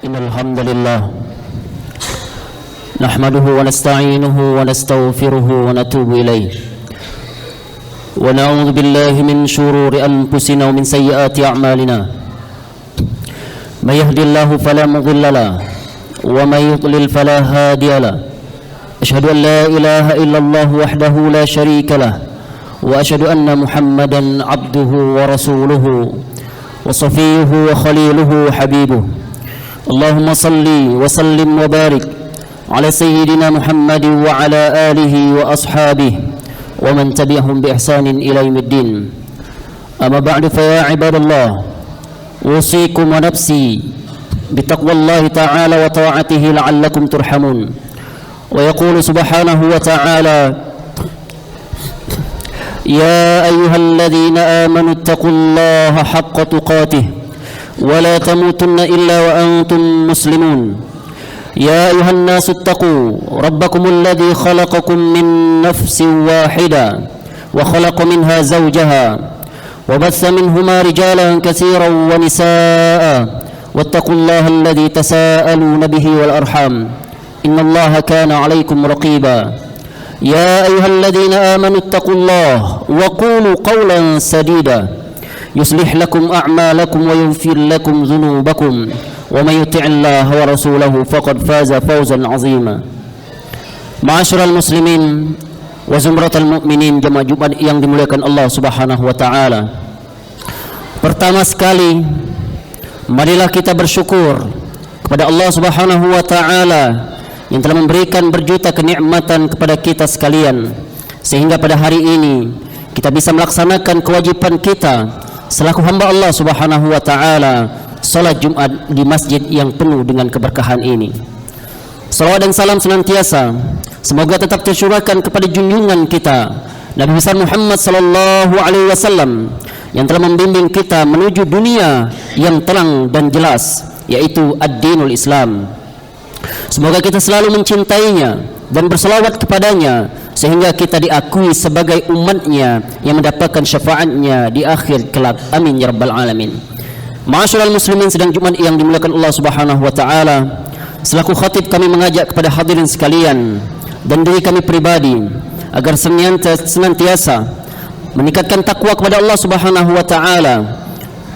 إن الحمد لله نحمده ونستعينه ونستغفره ونتوب إليه ونعوذ بالله من شرور أنفسنا ومن سيئات أعمالنا من يهد الله فلا مضل له ومن يضلل فلا هادي له أشهد أن لا إله إلا الله وحده لا شريك له وأشهد أن محمدا عبده ورسوله وصفيه وخليله وحبيبه اللهم صل وسلم وبارك على سيدنا محمد وعلى آله وأصحابه ومن تبعهم بإحسان إلى يوم الدين أما بعد فيا عباد الله أوصيكم ونفسي بتقوى الله تعالى وطاعته لعلكم ترحمون ويقول سبحانه وتعالى يا أيها الذين آمنوا اتقوا الله حق تقاته ولا تموتن إلا وأنتم مسلمون يا أيها الناس اتقوا ربكم الذي خلقكم من نفس واحدة وخلق منها زوجها وبث منهما رجالا كثيرا ونساء واتقوا الله الذي تساءلون به والأرحام إن الله كان عليكم رقيبا يا أيها الذين آمنوا اتقوا الله وقولوا قولا سديدا يصلح لكم أعمالكم ويغفر لكم ذنوبكم ومن يطع الله ورسوله فقد فاز فوزا عظيما. Ma'asyiral muslimin wa zumratal mu'minin, jemaah Jumat yang dimuliakan Allah Subhanahu wa taala. Pertama sekali, marilah kita bersyukur kepada Allah Subhanahu wa taala yang telah memberikan berjuta kenikmatan kepada kita sekalian, sehingga pada hari ini kita bisa melaksanakan kewajiban kita selaku hamba Allah Subhanahu wa taala, salat Jumat di masjid yang penuh dengan keberkahan ini. Salawat dan salam senantiasa semoga tetap tercurahkan kepada junjungan kita Nabi besar Muhammad sallallahu alaihi wasallam yang telah membimbing kita menuju dunia yang terang dan jelas, yaitu ad-dinul Islam. Semoga kita selalu mencintainya dan berselawat kepadanya sehingga kita diakui sebagai umatnya yang mendapatkan syafaatnya di akhir kelak. Amin ya rabbal alamin. Ma'asyiral muslimin sedang Jumat yang dimuliakan Allah Subhanahu wa taala, selaku khatib kami mengajak kepada hadirin sekalian dan diri kami pribadi agar senantiasa meningkatkan takwa kepada Allah Subhanahu wa taala,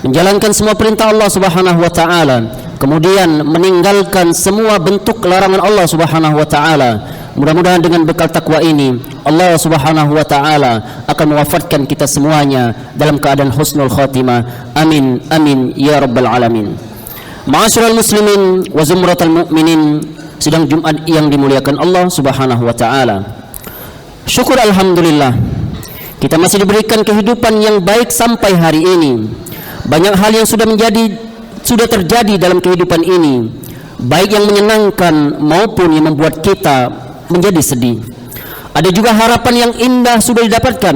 menjalankan semua perintah Allah Subhanahu wa taala, kemudian meninggalkan semua bentuk larangan Allah Subhanahu wa taala. Mudah-mudahan dengan bekal takwa ini Allah Subhanahu wa taala akan mewafatkan kita semuanya dalam keadaan husnul khatimah. Amin amin ya rabbal alamin. Ma'asyiral muslimin wa zumratal mu'minin, sidang Jumat yang dimuliakan Allah Subhanahu wa taala. Syukur alhamdulillah kita masih diberikan kehidupan yang baik sampai hari ini. Banyak hal yang sudah terjadi dalam kehidupan ini, baik yang menyenangkan maupun yang membuat kita menjadi sedih. Ada juga harapan yang indah sudah didapatkan,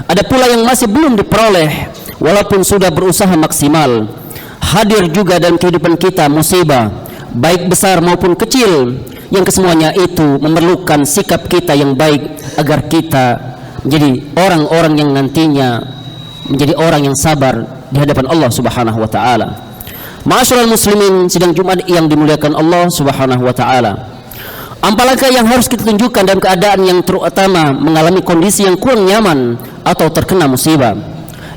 ada pula yang masih belum diperoleh walaupun sudah berusaha maksimal. Hadir juga dalam kehidupan kita musibah, baik besar maupun kecil, yang kesemuanya itu memerlukan sikap kita yang baik agar kita menjadi orang-orang yang nantinya menjadi orang yang sabar di hadapan Allah Subhanahu wa taala. Ma'asyiral muslimin sidang Jumat yang dimuliakan Allah Subhanahu wa taala. Apalagi yang harus kita tunjukkan dalam keadaan yang terutama mengalami kondisi yang kurang nyaman atau terkena musibah,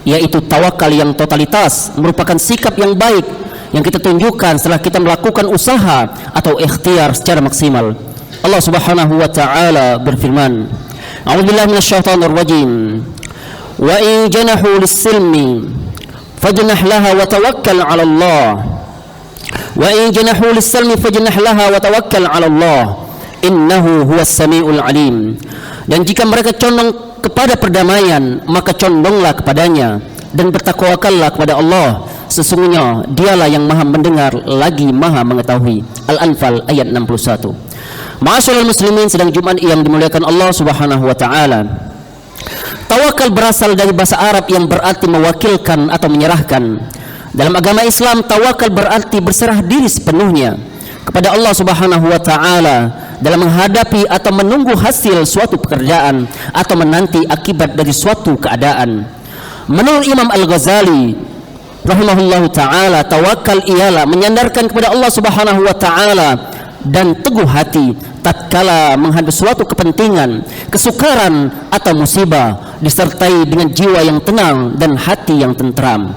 yaitu tawakal yang totalitas, merupakan sikap yang baik yang kita tunjukkan setelah kita melakukan usaha atau ikhtiar secara maksimal. Allah Subhanahu wa taala berfirman, A'udzubillahi minasyaitonir rajim. Wa in janahu lis-silmi fajnah laha wa tawakkal 'ala Allah. Wa in janahu lis-silmi fajnah laha wa tawakkal 'ala Allah. Innahu huwas samiul alim. Dan jika mereka condong kepada perdamaian, maka condonglah kepadanya dan bertakwakallah kepada Allah. Sesungguhnya dialah yang maha mendengar lagi maha mengetahui. Al-Anfal ayat 61. Ma'asyiral muslimin sedang Jumat yang dimuliakan Allah Subhanahu wa taala. Tawakal berasal dari bahasa Arab yang berarti mewakilkan atau menyerahkan. Dalam agama Islam, tawakal berarti berserah diri sepenuhnya kepada Allah Subhanahu wa taala dalam menghadapi atau menunggu hasil suatu pekerjaan atau menanti akibat dari suatu keadaan. Menurut Imam Al-Ghazali rahimahullahu taala, tawakal ialah menyandarkan kepada Allah Subhanahu wa taala dan teguh hati tatkala menghadapi suatu kepentingan, kesukaran atau musibah, disertai dengan jiwa yang tenang dan hati yang tentram.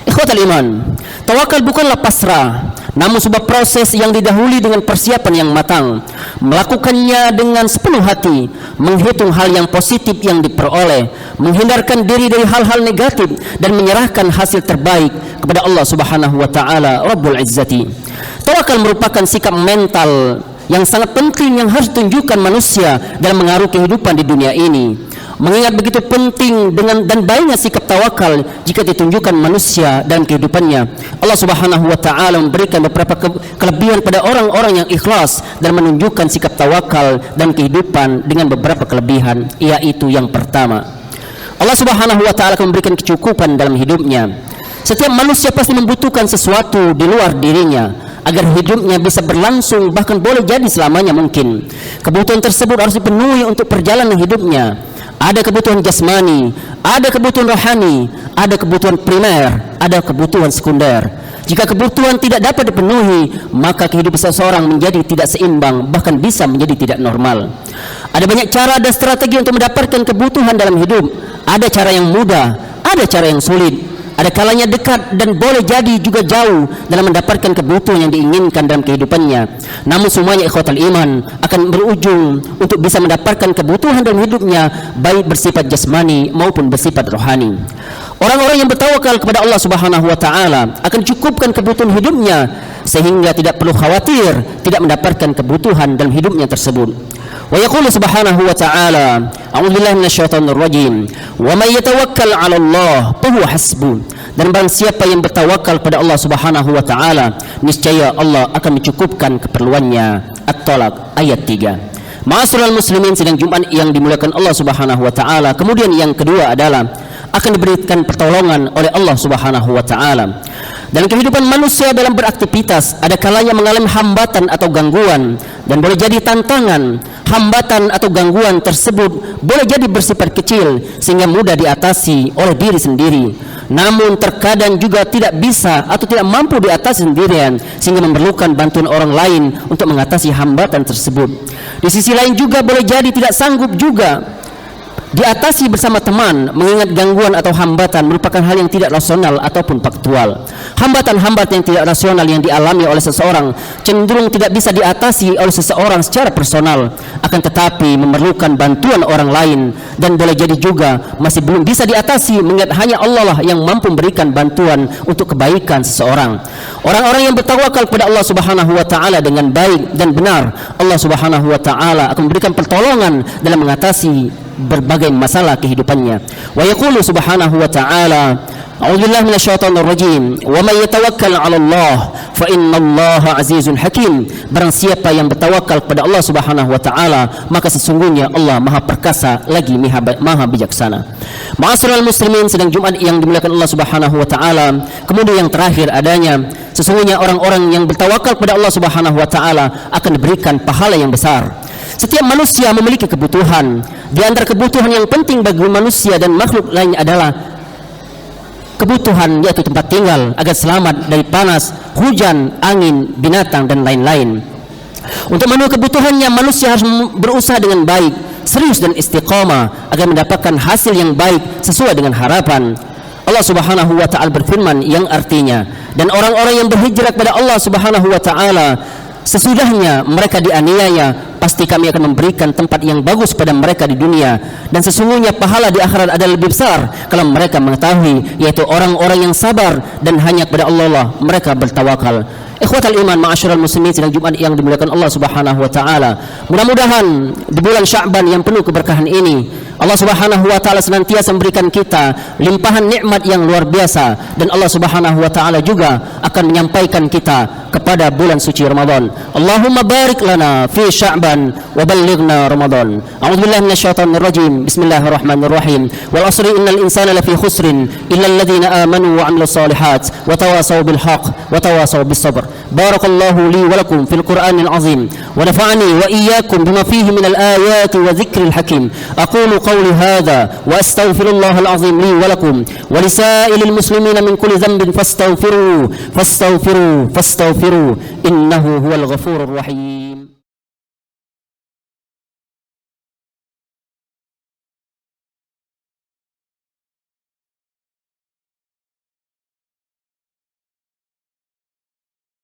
Ikhwatal iman, tawakal bukanlah pasrah, namun sebuah proses yang didahului dengan persiapan yang matang. Melakukannya dengan sepenuh hati, menghitung hal yang positif yang diperoleh, menghindarkan diri dari hal-hal negatif, dan menyerahkan hasil terbaik kepada Allah Subhanahu wa taala Rabbul Izzati. Tawakal merupakan sikap mental yang sangat penting yang harus ditunjukkan manusia dalam mengaruhi kehidupan di dunia ini. Mengingat begitu penting dan baiknya sikap tawakal jika ditunjukkan manusia dalam kehidupannya, Allah Subhanahu wa taala memberikan beberapa kelebihan pada orang-orang yang ikhlas dan menunjukkan sikap tawakal dan kehidupan dengan beberapa kelebihan, yaitu yang pertama, Allah Subhanahu wa taala akan memberikan kecukupan dalam hidupnya. Setiap manusia pasti membutuhkan sesuatu di luar dirinya agar hidupnya bisa berlangsung, bahkan boleh jadi selamanya mungkin. Kebutuhan tersebut harus dipenuhi untuk perjalanan hidupnya. Ada kebutuhan jasmani, ada kebutuhan rohani, ada kebutuhan primer, ada kebutuhan sekunder. Jika kebutuhan tidak dapat dipenuhi, maka kehidupan seseorang menjadi tidak seimbang, bahkan bisa menjadi tidak normal. Ada banyak cara dan strategi untuk mendapatkan kebutuhan dalam hidup. Ada cara yang mudah, ada cara yang sulit. Ada kalanya dekat dan boleh jadi juga jauh dalam mendapatkan kebutuhan yang diinginkan dalam kehidupannya. Namun semuanya ikhwatal iman akan berujung untuk bisa mendapatkan kebutuhan dalam hidupnya, baik bersifat jasmani maupun bersifat rohani. Orang-orang yang bertawakal kepada Allah Subhanahu wa taala akan cukupkan kebutuhan hidupnya sehingga tidak perlu khawatir tidak mendapatkan kebutuhan dalam hidupnya tersebut. Wa yaqulu subhanahu wa ta'ala, a'udzubillahi minasyaitonir rajim, wa may yatawakkal 'ala Allah fa huwa hasbuh. Dan barang siapa yang bertawakal pada Allah Subhanahu wa taala, niscaya Allah akan mencukupkan keperluannya. At-Talaq ayat 3. Ma'asyiral muslimin sidang Jumat yang dimuliakan Allah Subhanahu wa taala. Kemudian yang kedua adalah akan diberikan pertolongan oleh Allah Subhanahu wa taala. Dalam kehidupan manusia dalam beraktivitas, ada kalanya mengalami hambatan atau gangguan, dan boleh jadi tantangan. Hambatan atau gangguan tersebut boleh jadi bersifat kecil sehingga mudah diatasi oleh diri sendiri. Namun terkadang juga tidak bisa atau tidak mampu diatasi sendirian sehingga memerlukan bantuan orang lain untuk mengatasi hambatan tersebut. Di sisi lain juga boleh jadi tidak sanggup juga diatasi bersama teman, mengingat gangguan atau hambatan merupakan hal yang tidak rasional ataupun faktual. Hambatan-hambatan yang tidak rasional yang dialami oleh seseorang cenderung tidak bisa diatasi oleh seseorang secara personal, akan tetapi memerlukan bantuan orang lain, dan boleh jadi juga masih belum bisa diatasi mengingat hanya Allah lah yang mampu memberikan bantuan untuk kebaikan seseorang. Orang-orang yang bertawakal kepada Allah Subhanahu wa taala dengan baik dan benar, Allah Subhanahu wa taala akan memberikan pertolongan dalam mengatasi berbagai masalah kehidupannya. Wa yaqulu subhanahu wa ta'ala, a'udzubillahi minasyaitonir rajim, wa may yatawakkal 'ala Allah fa innallaha 'azizun hakim. Barang siapa yang bertawakal kepada Allah Subhanahu wa taala, maka sesungguhnya Allah Maha perkasa lagi Maha bijaksana. Ma'asyiral muslimin sedang Jumat yang dimuliakan Allah Subhanahu wa taala. Kemudian yang terakhir adanya, sesungguhnya orang-orang yang bertawakal kepada Allah Subhanahu wa taala akan diberikan pahala yang besar. Setiap manusia memiliki kebutuhan. Di antara kebutuhan yang penting bagi manusia dan makhluk lain adalah kebutuhan, yaitu tempat tinggal agar selamat dari panas, hujan, angin, binatang, dan lain-lain. Untuk memenuhi kebutuhannya, manusia harus berusaha dengan baik, serius dan istiqamah agar mendapatkan hasil yang baik sesuai dengan harapan. Allah Subhanahu wa ta'ala berfirman yang artinya, dan orang-orang yang berhijrah kepada Allah Subhanahu wa ta'ala sesudahnya mereka dianiaya, pasti kami akan memberikan tempat yang bagus pada mereka di dunia, dan sesungguhnya pahala di akhirat adalah lebih besar kalau mereka mengetahui, yaitu orang-orang yang sabar dan hanya kepada Allah lah mereka bertawakal. Ikhwatal iman, ma'asyiral muslimin sidang Jumat yang dimuliakan Allah Subhanahu wa taala. Mudah-mudahan di bulan Sya'ban yang penuh keberkahan ini, Allah Subhanahu wa taala senantiasa memberikan kita limpahan nikmat yang luar biasa, dan Allah Subhanahu wa taala juga akan menyampaikan kita kepada bulan suci Ramadan. Allahumma barik lana fi Sya'ban wa ballighna Ramadan. A'udzubillahi minasyaitonir rajim. Bismillahirrahmanirrahim. Wal 'ashri innal insana lafi khusrin illa alladhina amanu wa 'amilus solihat wa tawasaw bil haqq wa tawasaw bis sabr. Barakallahu li wa lakum fil Qur'anil 'azim wa nafa'ani wa iyyakum bima fihi minal ayati wa dzikril hakim. Aqulu قولي هذا وأستغفر الله العظيم لي ولكم ولسائر المسلمين من كل ذنب فاستغفروه إنه هو الغفور الرحيم.